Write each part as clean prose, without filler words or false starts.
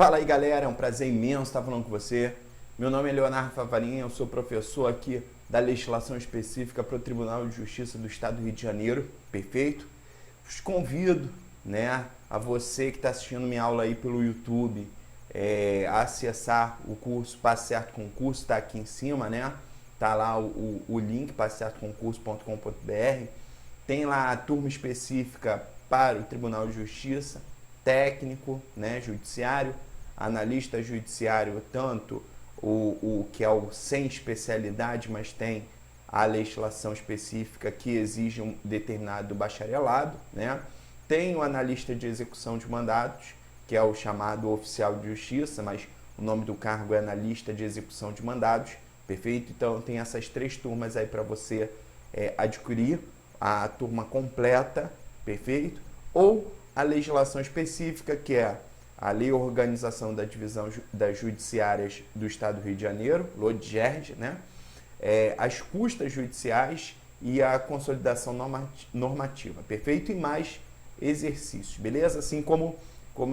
Fala aí, galera, é um prazer imenso estar falando com você. Meu nome é Leonardo Favarinha, eu sou professor aqui da legislação específica para o Tribunal de Justiça do Estado do Rio de Janeiro, perfeito? Os convido, a você que está assistindo minha aula aí pelo YouTube, a acessar o curso Passe Certo Concurso, está aqui em cima, Tá lá o link, passecertoconcurso.com.br. Tem lá a turma específica para o Tribunal de Justiça, técnico, judiciário, analista judiciário, tanto o que é o sem especialidade, mas tem a legislação específica que exige um determinado bacharelado, Tem o analista de execução de mandatos, que é o chamado oficial de justiça, mas o nome do cargo é analista de execução de mandados, perfeito? Então tem essas três turmas aí para você adquirir a turma completa, perfeito? Ou a legislação específica, que é a Lei Organização da Divisão das Judiciárias do Estado do Rio de Janeiro, LODGERJ, as custas judiciais e a consolidação normativa, perfeito? E mais exercícios, beleza? Assim como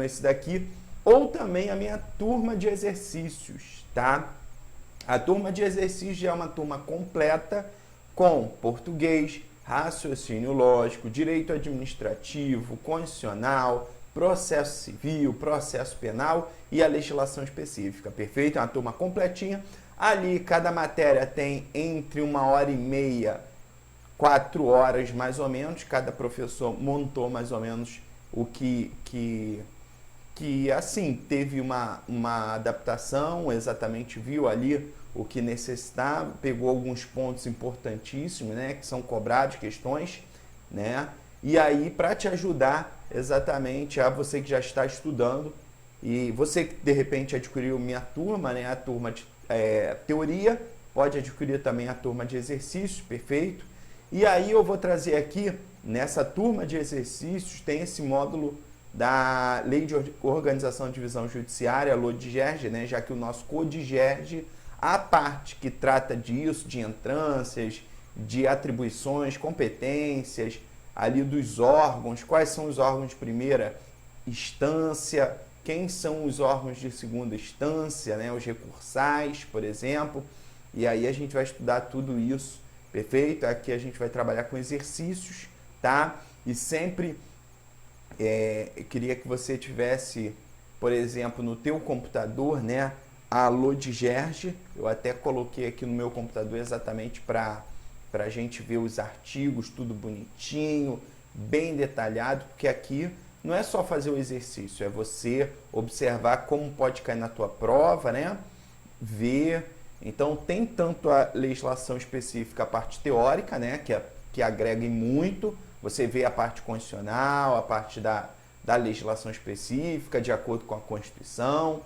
esse daqui, ou também a minha turma de exercícios, tá? A turma de exercícios é uma turma completa com português, raciocínio lógico, direito administrativo, constitucional, processo civil, processo penal e a legislação específica, perfeito? É uma turma completinha. Ali, cada matéria tem entre 1h30, 4 horas mais ou menos. Cada professor montou mais ou menos o que assim, teve uma adaptação, exatamente viu ali o que necessitava, pegou alguns pontos importantíssimos, que são cobrados, questões, E aí, para te ajudar exatamente a você que já está estudando, e você que de repente adquiriu minha turma, a turma de teoria, pode adquirir também a turma de exercícios, perfeito? E aí eu vou trazer aqui, nessa turma de exercícios, tem esse módulo da Lei de Organização e Divisão Judiciária, LODGERJ, já que o nosso CODIGERJ, a parte que trata disso, de entrâncias, de atribuições, competências, ali dos órgãos, quais são os órgãos de primeira instância, quem são os órgãos de segunda instância, os recursais, por exemplo, e aí a gente vai estudar tudo isso, perfeito? Aqui a gente vai trabalhar com exercícios, tá? E sempre eu queria que você tivesse, por exemplo, no teu computador, a LODGERJ. Eu até coloquei aqui no meu computador exatamente para a gente ver os artigos, tudo bonitinho, bem detalhado, porque aqui não é só fazer o exercício, é você observar como pode cair na tua prova, ver. Então tem tanto a legislação específica, a parte teórica, que agrega em muito. Você vê a parte constitucional, a parte da legislação específica, de acordo com a Constituição.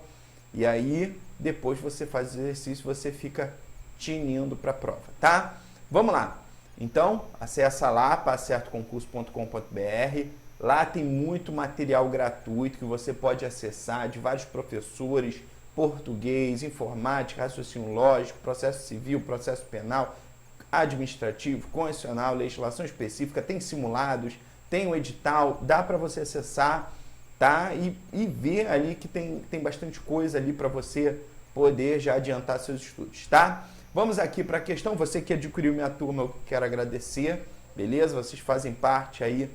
E aí, depois você faz o exercício, você fica tinindo para a prova, tá? Vamos lá. Então, acessa lá, passecertoconcurso.com.br. Lá tem muito material gratuito que você pode acessar, de vários professores, português, informática, raciocínio lógico, processo civil, processo penal, administrativo, constitucional, legislação específica, tem simulados, tem o edital, dá para você acessar, tá? E ver ali que tem bastante coisa ali para você poder já adiantar seus estudos, tá? Vamos aqui para a questão. Você que adquiriu minha turma, eu quero agradecer, beleza? Vocês fazem parte aí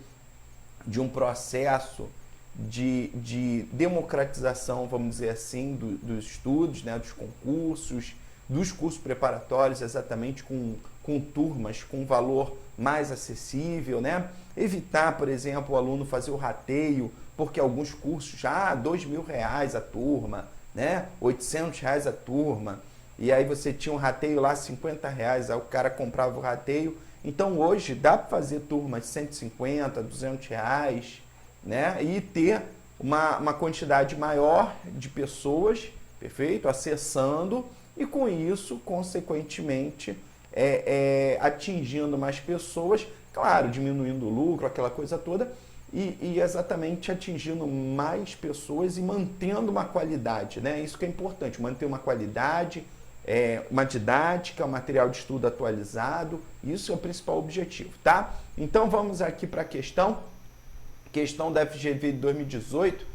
de um processo de democratização, vamos dizer assim, dos estudos, dos concursos, dos cursos preparatórios, exatamente com turmas com valor mais acessível, Evitar, por exemplo, o aluno fazer o rateio, porque alguns cursos já R$2.000 a turma, R$800 a turma, e aí você tinha um rateio lá R$50, aí o cara comprava o rateio. Então hoje dá para fazer turma de R$150, R$200, E ter uma quantidade maior de pessoas, perfeito? Acessando, e com isso, consequentemente, atingindo mais pessoas, claro, diminuindo o lucro, aquela coisa toda, e exatamente atingindo mais pessoas e mantendo uma qualidade, Isso que é importante, manter uma qualidade, uma didática, um material de estudo atualizado, isso é o principal objetivo, tá? Então vamos aqui para a questão da FGV de 2018,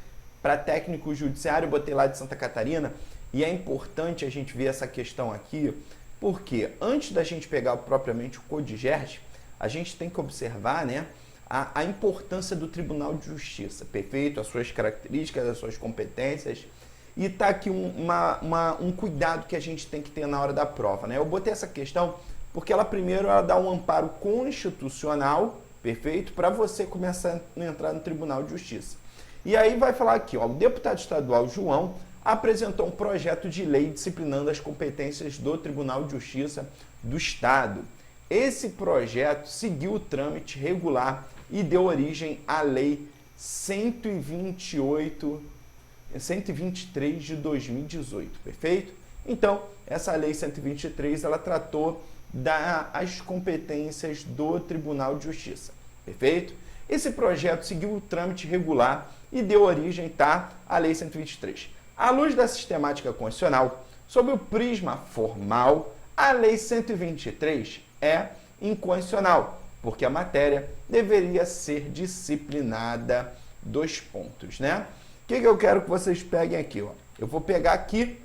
para técnico judiciário, eu botei lá de Santa Catarina, e é importante a gente ver essa questão aqui, porque antes da gente pegar propriamente o CODIGERD, a gente tem que observar, né, a importância do Tribunal de Justiça, perfeito? As suas características, as suas competências. E tá aqui um cuidado que a gente tem que ter na hora da prova, né? Eu botei essa questão porque ela primeiro ela dá um amparo constitucional, perfeito? Para você começar a entrar no Tribunal de Justiça. E aí vai falar aqui, ó, o deputado estadual João apresentou um projeto de lei disciplinando as competências do Tribunal de Justiça do Estado. Esse projeto seguiu o trâmite regular e deu origem à Lei 123 de 2018, perfeito? Então, essa Lei 123, ela tratou das competências do Tribunal de Justiça, perfeito? Esse projeto seguiu o trâmite regular e deu origem, tá, à Lei 123. À luz da sistemática constitucional, sob o prisma formal, a Lei 123 é inconstitucional, porque a matéria deveria ser disciplinada, dois pontos, né? O que eu quero que vocês peguem aqui, ó? Eu vou pegar aqui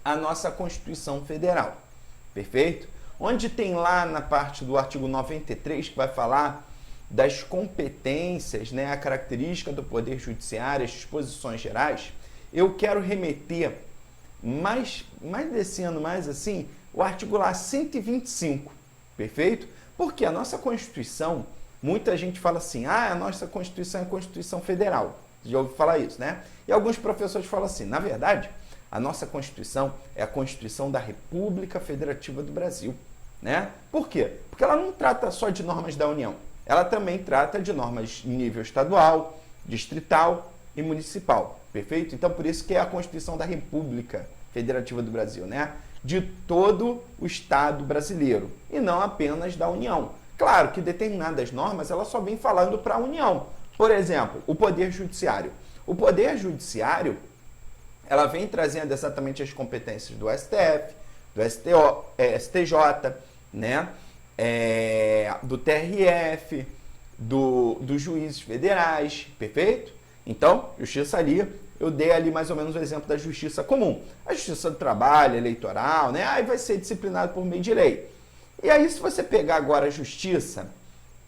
a nossa Constituição Federal, perfeito? Onde tem lá na parte do artigo 93 que vai falar das competências, né, a característica do Poder Judiciário, as disposições gerais. Eu quero remeter mais descendo mais assim, o artigo lá 125, perfeito? Porque a nossa Constituição, muita gente fala assim, a nossa Constituição é a Constituição Federal. Você já ouviu falar isso, né? E alguns professores falam assim, na verdade, a nossa Constituição é a Constituição da República Federativa do Brasil, né? Por quê? Porque ela não trata só de normas da União, ela também trata de normas em nível estadual, distrital e municipal, perfeito? Então, por isso que é a Constituição da República Federativa do Brasil, né? De todo o Estado brasileiro e não apenas da União. Claro que determinadas normas elas só vêm falando para a União. Por exemplo, o Poder Judiciário. O Poder Judiciário ela vem trazendo exatamente as competências do STF, do STJ, né? Do TRF, dos juízes federais, perfeito? Então, justiça ali, eu dei ali mais ou menos o exemplo da justiça comum. A justiça do trabalho, eleitoral, né? Aí vai ser disciplinado por meio de lei. E aí, se você pegar agora a justiça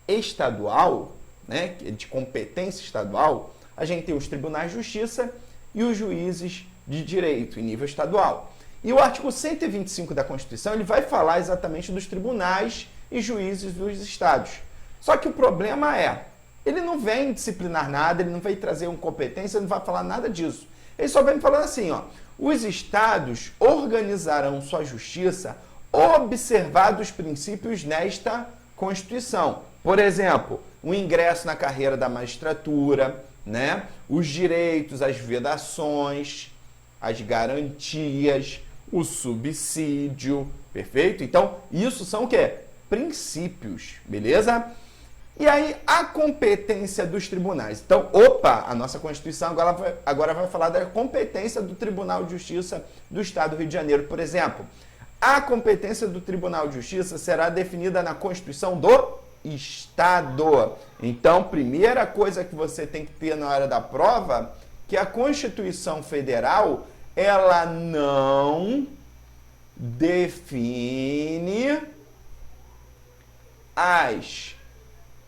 estadual, né, de competência estadual, a gente tem os tribunais de justiça e os juízes de direito em nível estadual. E o artigo 125 da Constituição, ele vai falar exatamente dos tribunais e juízes dos estados. Só que o problema é, ele não vem disciplinar nada, ele não vem trazer uma competência, ele não vai falar nada disso. Ele só vem falando assim, ó, os estados organizarão sua justiça observados os princípios nesta Constituição. Por exemplo, o ingresso na carreira da magistratura, né? Os direitos, as vedações, as garantias, o subsídio, perfeito? Então, isso são o quê? Princípios, beleza? E aí, a competência dos tribunais. Então, a nossa Constituição agora vai falar da competência do Tribunal de Justiça do Estado do Rio de Janeiro. Por exemplo, a competência do Tribunal de Justiça será definida na Constituição do Estado. Então, primeira coisa que você tem que ter na hora da prova, que a Constituição Federal, ela não define as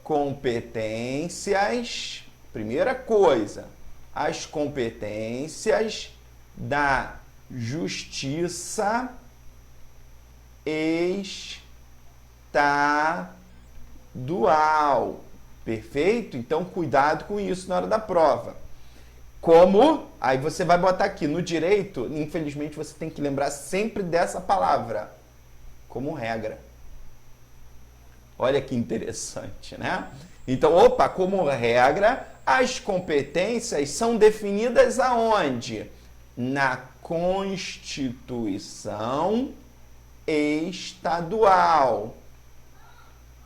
competências, primeira coisa, as competências da Justiça estadual, perfeito? Então, cuidado com isso na hora da prova. Como? Aí você vai botar aqui, no direito, infelizmente você tem que lembrar sempre dessa palavra, como regra. Olha que interessante, né? Então, como regra, as competências são definidas aonde? Na Constituição estadual.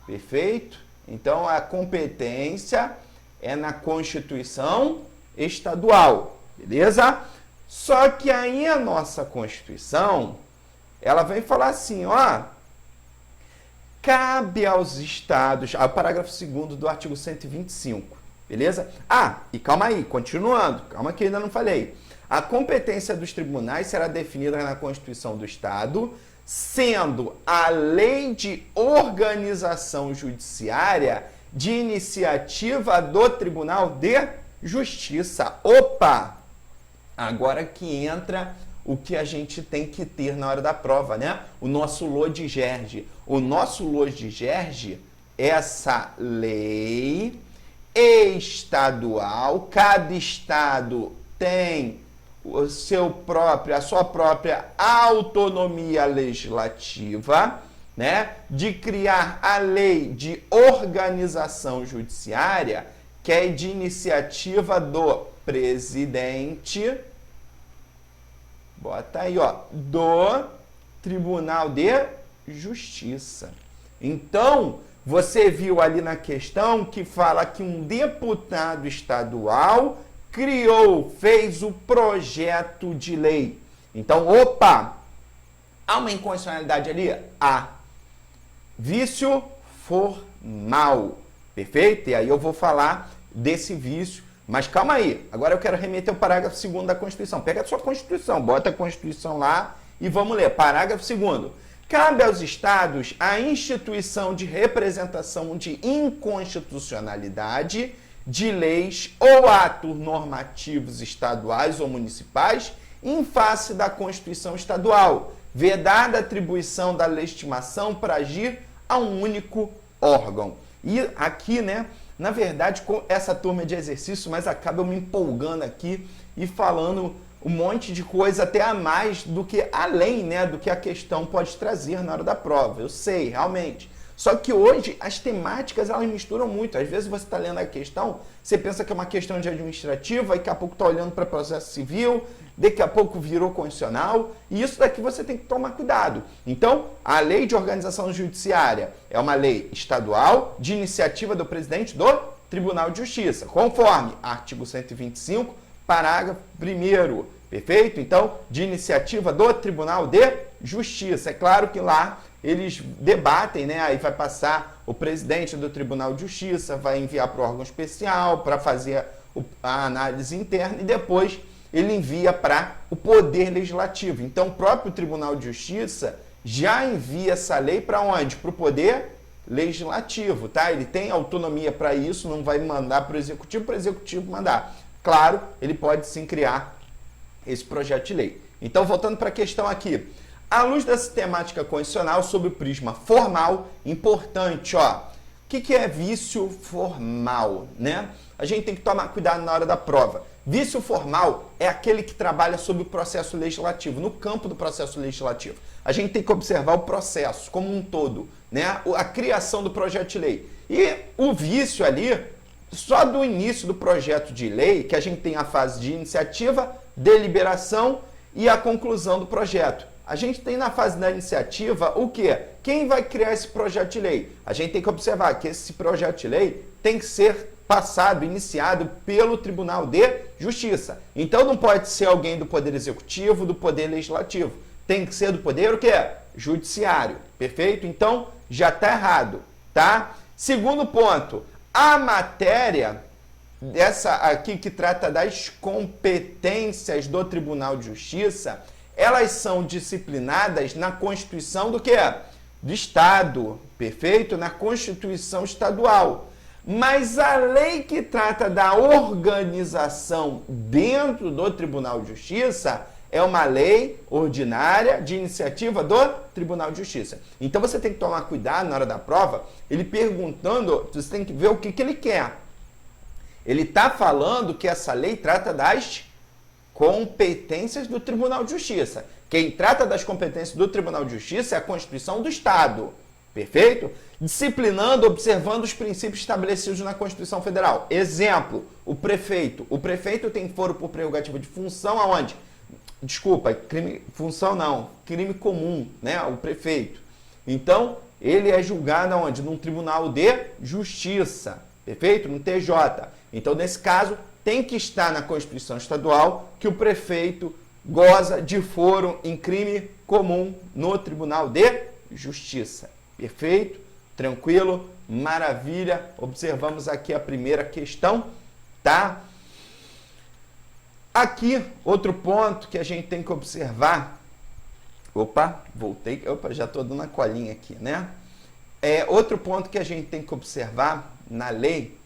Perfeito? Então, a competência é na Constituição estadual, beleza? Só que aí a nossa Constituição, ela vem falar assim, ó, cabe aos estados, o parágrafo 2º do artigo 125, Beleza? Ah, e calma aí, continuando, calma que eu ainda não falei. A competência dos tribunais será definida na Constituição do Estado, sendo a lei de organização judiciária de iniciativa do Tribunal de Justiça. Opa! Agora que entra o que a gente tem que ter na hora da prova, né? O nosso LODGERG. O nosso LODGERG é essa lei estadual, cada estado tem a sua própria autonomia legislativa, né, de criar a lei de organização judiciária, que é de iniciativa do presidente, bota aí, ó, do Tribunal de Justiça. Então, você viu ali na questão que fala que um deputado estadual fez o projeto de lei. Então, opa, há uma inconstitucionalidade ali? Há. Vício formal, perfeito? E aí eu vou falar desse vício, mas calma aí, agora eu quero remeter ao parágrafo 2º da Constituição. Pega a sua Constituição, bota a Constituição lá e vamos ler. Parágrafo 2º. Cabe aos estados a instituição de representação de inconstitucionalidade de leis ou atos normativos estaduais ou municipais em face da Constituição estadual, vedada a atribuição da legitimação para agir a um único órgão. E aqui, né, na verdade, com essa turma de exercício, mas acaba me empolgando aqui e falando um monte de coisa até a mais do que além, né, do que a questão pode trazer na hora da prova. Eu sei, realmente. Só que hoje as temáticas elas misturam muito. Às vezes você está lendo a questão, você pensa que é uma questão de administrativa, e daqui a pouco está olhando para processo civil, daqui a pouco virou constitucional, e isso daqui você tem que tomar cuidado. Então, a lei de organização judiciária é uma lei estadual de iniciativa do presidente do Tribunal de Justiça, conforme artigo 125, parágrafo 1º, perfeito? Então, de iniciativa do Tribunal de Justiça. É claro que lá eles debatem, né? Aí vai passar o presidente do Tribunal de Justiça, vai enviar para o órgão especial para fazer a análise interna e depois ele envia para o Poder Legislativo. Então, o próprio Tribunal de Justiça já envia essa lei para onde? Para o Poder Legislativo, tá? Ele tem autonomia para isso, não vai mandar para o Executivo mandar. Claro, ele pode sim criar esse projeto de lei. Então, voltando para a questão aqui. À luz dessa temática constitucional, sob o prisma formal, importante, ó. O que é vício formal, né? A gente tem que tomar cuidado na hora da prova. Vício formal é aquele que trabalha sobre o processo legislativo, no campo do processo legislativo. A gente tem que observar o processo como um todo, né? A criação do projeto de lei. E o vício ali, só do início do projeto de lei, que a gente tem a fase de iniciativa, deliberação e a conclusão do projeto. A gente tem na fase da iniciativa o quê? Quem vai criar esse projeto de lei? A gente tem que observar que esse projeto de lei tem que ser passado, iniciado pelo Tribunal de Justiça. Então não pode ser alguém do Poder Executivo, do Poder Legislativo. Tem que ser do Poder o quê? Judiciário. Perfeito? Então já está errado, tá? Segundo ponto, a matéria dessa aqui que trata das competências do Tribunal de Justiça, elas são disciplinadas na Constituição do quê? Do Estado, perfeito? Na Constituição Estadual. Mas a lei que trata da organização dentro do Tribunal de Justiça é uma lei ordinária de iniciativa do Tribunal de Justiça. Então você tem que tomar cuidado na hora da prova, ele perguntando, você tem que ver o que ele quer. Ele está falando que essa lei trata das competências do Tribunal de Justiça. Quem trata das competências do Tribunal de Justiça é a Constituição do Estado. Perfeito? Disciplinando, observando os princípios estabelecidos na Constituição Federal. Exemplo, o prefeito. O prefeito tem foro por prerrogativa de função aonde? Desculpa, função não, crime comum, né? O prefeito. Então, ele é julgado aonde? Num Tribunal de Justiça. Perfeito? No TJ. Então, nesse caso, tem que estar na Constituição Estadual que o prefeito goza de foro em crime comum no Tribunal de Justiça. Perfeito? Tranquilo? Maravilha. Observamos aqui a primeira questão, tá? Aqui, outro ponto que a gente tem que observar. Opa, voltei. Opa, já estou dando a colinha aqui, né? Outro ponto que a gente tem que observar na lei,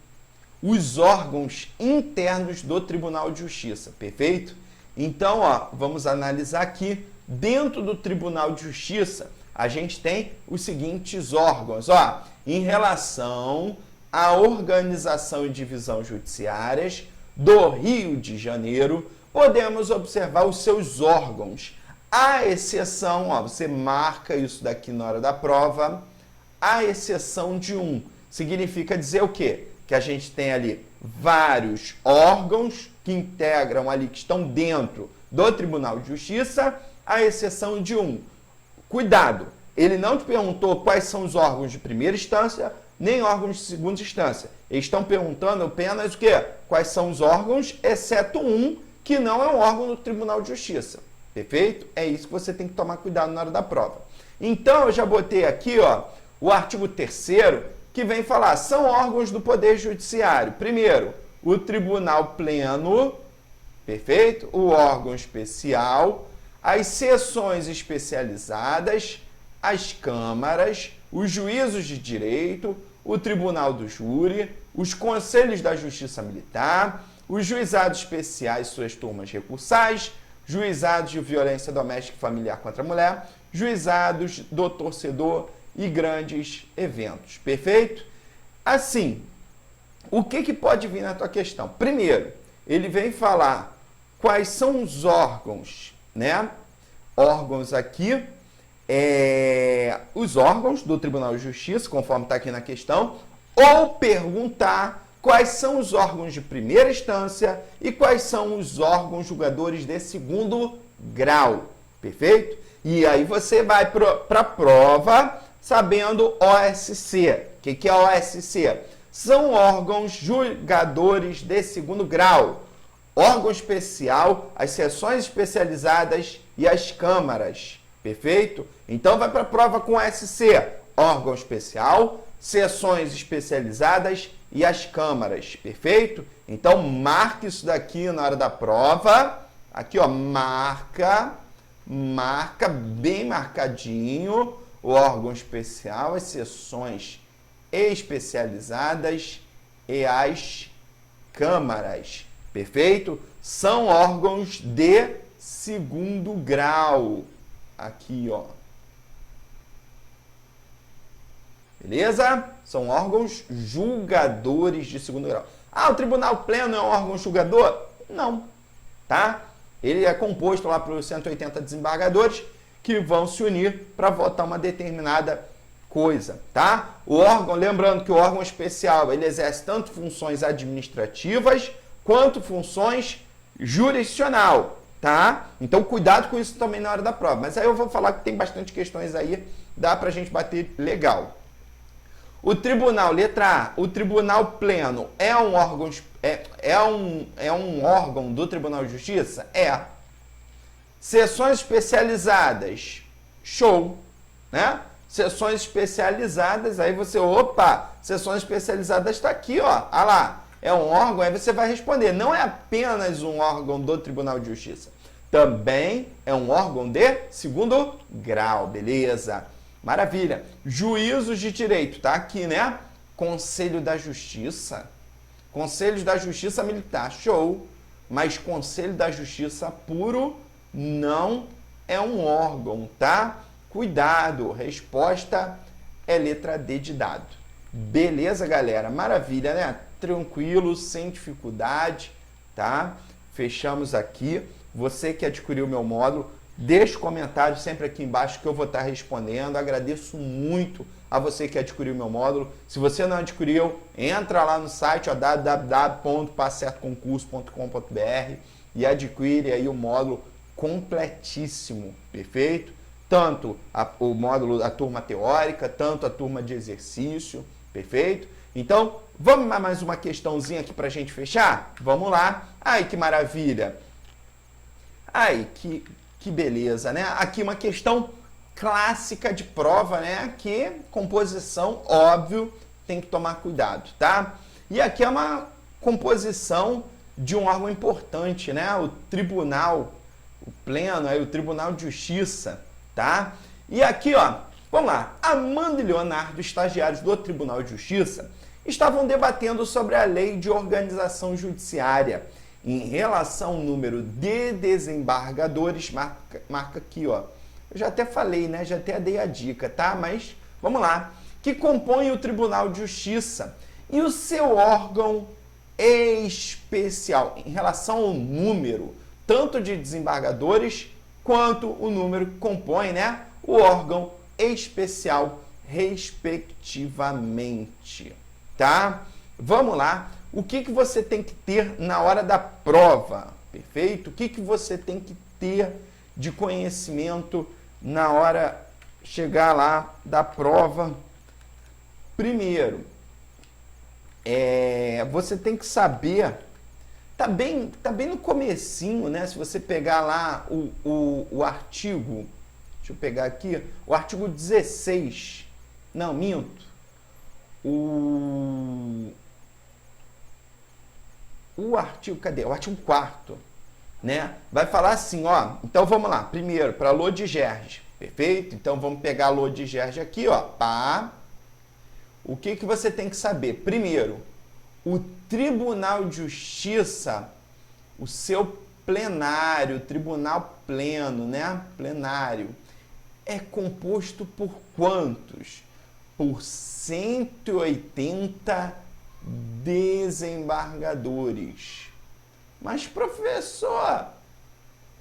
os órgãos internos do Tribunal de Justiça, perfeito? Então, ó, vamos analisar aqui. Dentro do Tribunal de Justiça, a gente tem os seguintes órgãos, ó, em relação à organização e divisão judiciárias do Rio de Janeiro, podemos observar os seus órgãos. À exceção, ó, você marca isso daqui na hora da prova, à exceção de um. Significa dizer o quê? Que a gente tem ali vários órgãos que integram ali, que estão dentro do Tribunal de Justiça, à exceção de um. Cuidado, ele não te perguntou quais são os órgãos de primeira instância, nem órgãos de segunda instância. Eles estão perguntando apenas o quê? Quais são os órgãos, exceto um, que não é um órgão do Tribunal de Justiça. Perfeito? É isso que você tem que tomar cuidado na hora da prova. Então, eu já botei aqui, ó, o artigo 3º, que vem falar, são órgãos do Poder Judiciário. Primeiro, o Tribunal Pleno, perfeito? O órgão especial, as seções especializadas, as câmaras, os juízos de direito, o Tribunal do Júri, os Conselhos da Justiça Militar, os juizados especiais, suas turmas recursais, juizados de violência doméstica e familiar contra a mulher, juizados do torcedor e grandes eventos. Perfeito? Assim, o que pode vir na tua questão? Primeiro, ele vem falar quais são os órgãos, né? Órgãos aqui, os órgãos do Tribunal de Justiça, conforme está aqui na questão, ou perguntar quais são os órgãos de primeira instância e quais são os órgãos julgadores de segundo grau. Perfeito? E aí você vai para a prova sabendo OSC. O que é OSC? São órgãos julgadores de segundo grau. Órgão especial, as seções especializadas e as câmaras. Perfeito? Então vai para a prova com OSC. Órgão especial, seções especializadas e as câmaras. Perfeito? Então marque isso daqui na hora da prova. Aqui, ó, marca bem marcadinho o órgão especial, as seções especializadas e as câmaras. Perfeito? São órgãos de segundo grau. Aqui, ó. Beleza? São órgãos julgadores de segundo grau. Ah, o Tribunal Pleno é um órgão julgador? Não. Tá? Ele é composto lá por 180 desembargadores que vão se unir para votar uma determinada coisa, tá? O órgão, lembrando que o órgão especial, ele exerce tanto funções administrativas quanto funções jurisdicional, tá? Então, cuidado com isso também na hora da prova. Mas aí eu vou falar que tem bastante questões aí, dá pra gente bater legal. O tribunal, letra A, o Tribunal Pleno é um órgão, um órgão do Tribunal de Justiça? É. Sessões especializadas, show, né? Sessões especializadas, aí você, opa, sessões especializadas está aqui, ó, ah lá, é um órgão, aí você vai responder, não é apenas um órgão do Tribunal de Justiça, também é um órgão de segundo grau, beleza? Maravilha. Juízos de direito, tá aqui, né? Conselho da Justiça, Conselhos da Justiça Militar, show, mas Conselho da Justiça puro não é um órgão, tá? Cuidado, resposta é letra D de dado. Beleza, galera? Maravilha, né? Tranquilo, sem dificuldade, tá? Fechamos aqui. Você que adquiriu o meu módulo, deixa o comentário sempre aqui embaixo que eu vou estar respondendo. Agradeço muito a você que adquiriu o meu módulo. Se você não adquiriu, entra lá no site www.passecertoconcurso.com.br e adquire aí o módulo completíssimo, perfeito? Tanto o módulo da turma teórica, tanto a turma de exercício, perfeito? Então, vamos mais uma questãozinha aqui para a gente fechar? Vamos lá. Ai, que maravilha! Ai, que beleza, né? Aqui uma questão clássica de prova, né? Que composição, óbvio, tem que tomar cuidado, tá? E aqui é uma composição de um órgão importante, né? O tribunal, o pleno, aí o Tribunal de Justiça, tá? E aqui, ó, vamos lá. Amanda e Leonardo, estagiários do Tribunal de Justiça, estavam debatendo sobre a lei de organização judiciária em relação ao número de desembargadores, marca aqui, ó. Eu já até falei, né? Já até dei a dica, tá? Mas vamos lá. Que compõe o Tribunal de Justiça e o seu órgão especial em relação ao número, tanto de desembargadores quanto o número que compõe, né? O órgão especial, respectivamente, tá? Vamos lá. O que você tem que ter na hora da prova, perfeito? O que você tem que ter de conhecimento na hora chegar lá da prova? Primeiro, você tem que saber, tá bem no comecinho, né? Se você pegar lá o artigo, deixa eu pegar aqui, o artigo 16, não, minto, o artigo, cadê? O artigo 4º, né? Vai falar assim, ó, então vamos lá, primeiro, para Lodigerge, perfeito? Então vamos pegar a Lodigerge aqui, ó, pá. O que você tem que saber? Primeiro, o Tribunal de Justiça, o seu plenário, tribunal pleno, né? Plenário, é composto por quantos? Por 180 desembargadores. Mas, professor,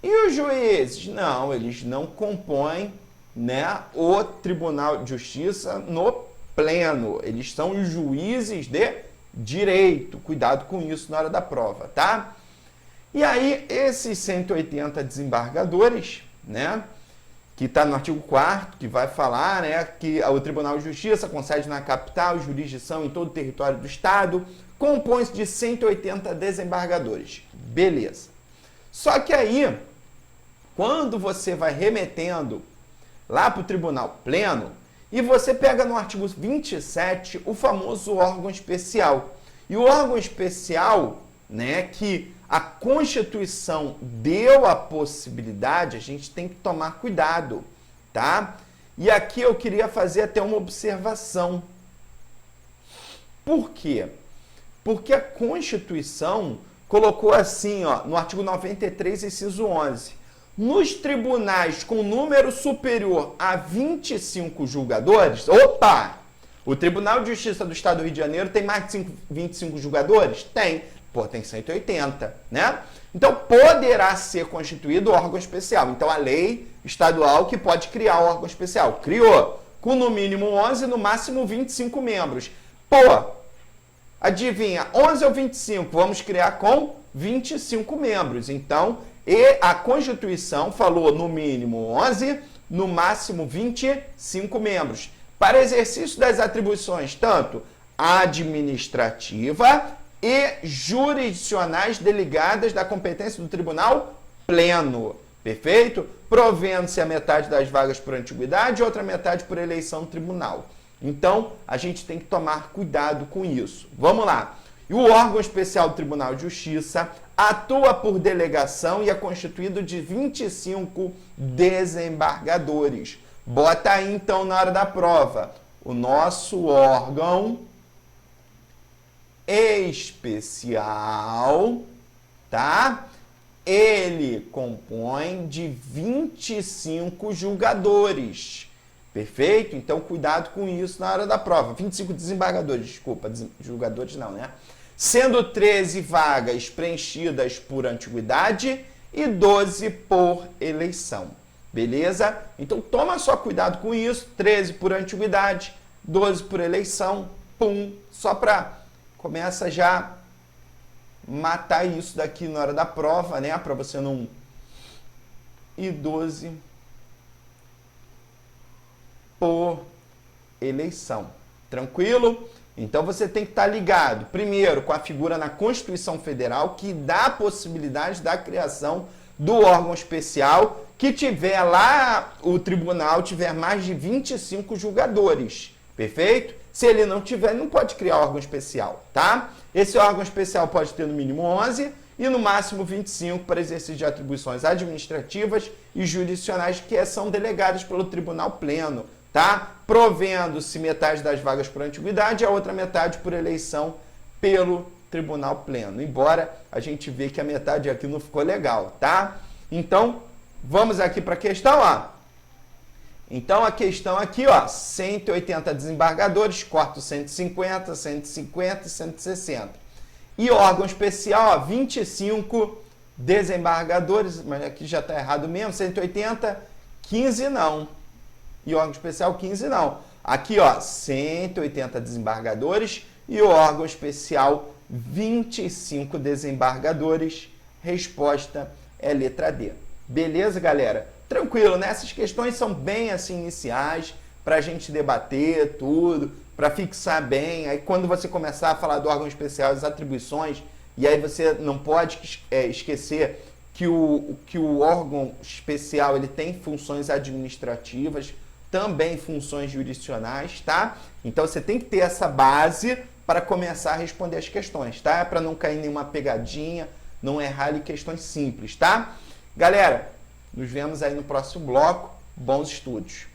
e os juízes? Não, eles não compõem, né, o Tribunal de Justiça no pleno. Eles são os juízes de direito. Cuidado com isso na hora da prova, tá? E aí, esses 180 desembargadores, né, que está no artigo 4º, que vai falar, né, que o Tribunal de Justiça, com sede na capital, jurisdição em todo o território do Estado, compõe-se de 180 desembargadores. Beleza. Só que aí, quando você vai remetendo lá para o Tribunal Pleno, e você pega no artigo 27 o famoso órgão especial. E o órgão especial, né, que a Constituição deu a possibilidade, a gente tem que tomar cuidado, tá? E aqui eu queria fazer até uma observação. Por quê? Porque a Constituição colocou assim, ó, no artigo 93, inciso 11, nos tribunais com número superior a 25 julgadores, opa! O Tribunal de Justiça do Estado do Rio de Janeiro tem mais de 25 julgadores? Tem. Pô, tem 180, né? Então, poderá ser constituído órgão especial. Então, a lei estadual que pode criar órgão especial. Criou com no mínimo 11, no máximo 25 membros. Pô, adivinha, 11 ou 25? Vamos criar com 25 membros. Então, a Constituição falou no mínimo 11, no máximo 25 membros. Para exercício das atribuições, tanto administrativa e jurisdicionais delegadas da competência do Tribunal Pleno. Perfeito? Provendo-se a metade das vagas por antiguidade e outra metade por eleição do tribunal. Então, a gente tem que tomar cuidado com isso. Vamos lá. E o órgão especial do Tribunal de Justiça atua por delegação e é constituído de 25 desembargadores. Bota aí, então, na hora da prova. O nosso órgão especial, tá? Ele compõe de 25 julgadores. Perfeito? Então, cuidado com isso na hora da prova. 25 desembargadores, desculpa, julgadores não, né? Sendo 13 vagas preenchidas por antiguidade e 12 por eleição. Beleza? Então, toma só cuidado com isso. 13 por antiguidade, 12 por eleição. Pum, só para... Começa já matar isso daqui na hora da prova, né? Para você não... E 12 por eleição. Tranquilo? Então você tem que estar ligado, primeiro, com a figura na Constituição Federal, que dá a possibilidade da criação do órgão especial que tiver lá, o tribunal tiver mais de 25 julgadores, perfeito? Se ele não tiver, não pode criar órgão especial, tá? Esse órgão especial pode ter no mínimo 11 e no máximo 25 para exercício de atribuições administrativas e jurisdicionais que são delegadas pelo Tribunal Pleno, tá? Provendo-se metade das vagas por antiguidade e a outra metade por eleição pelo Tribunal Pleno. Embora a gente vê que a metade aqui não ficou legal, tá? Então, vamos aqui para a questão, ó. Então, a questão aqui, ó, 180 desembargadores, corta 150, 150 e 160. E órgão especial, ó, 25 desembargadores, mas aqui já está errado mesmo, 180, 15 não. E órgão especial, 15 não. Aqui, ó, 180 desembargadores e o órgão especial, 25 desembargadores. Resposta é letra D. Beleza, galera? Tranquilo, né? Essas questões são bem assim iniciais, para a gente debater tudo, para fixar bem. Aí quando você começar a falar do órgão especial, as atribuições, e aí você não pode esquecer que o órgão especial ele tem funções administrativas, também funções jurisdicionais, tá? Então você tem que ter essa base para começar a responder as questões, tá? Para não cair em nenhuma pegadinha, não errar em questões simples, tá? Galera, nos vemos aí no próximo bloco. Bons estudos!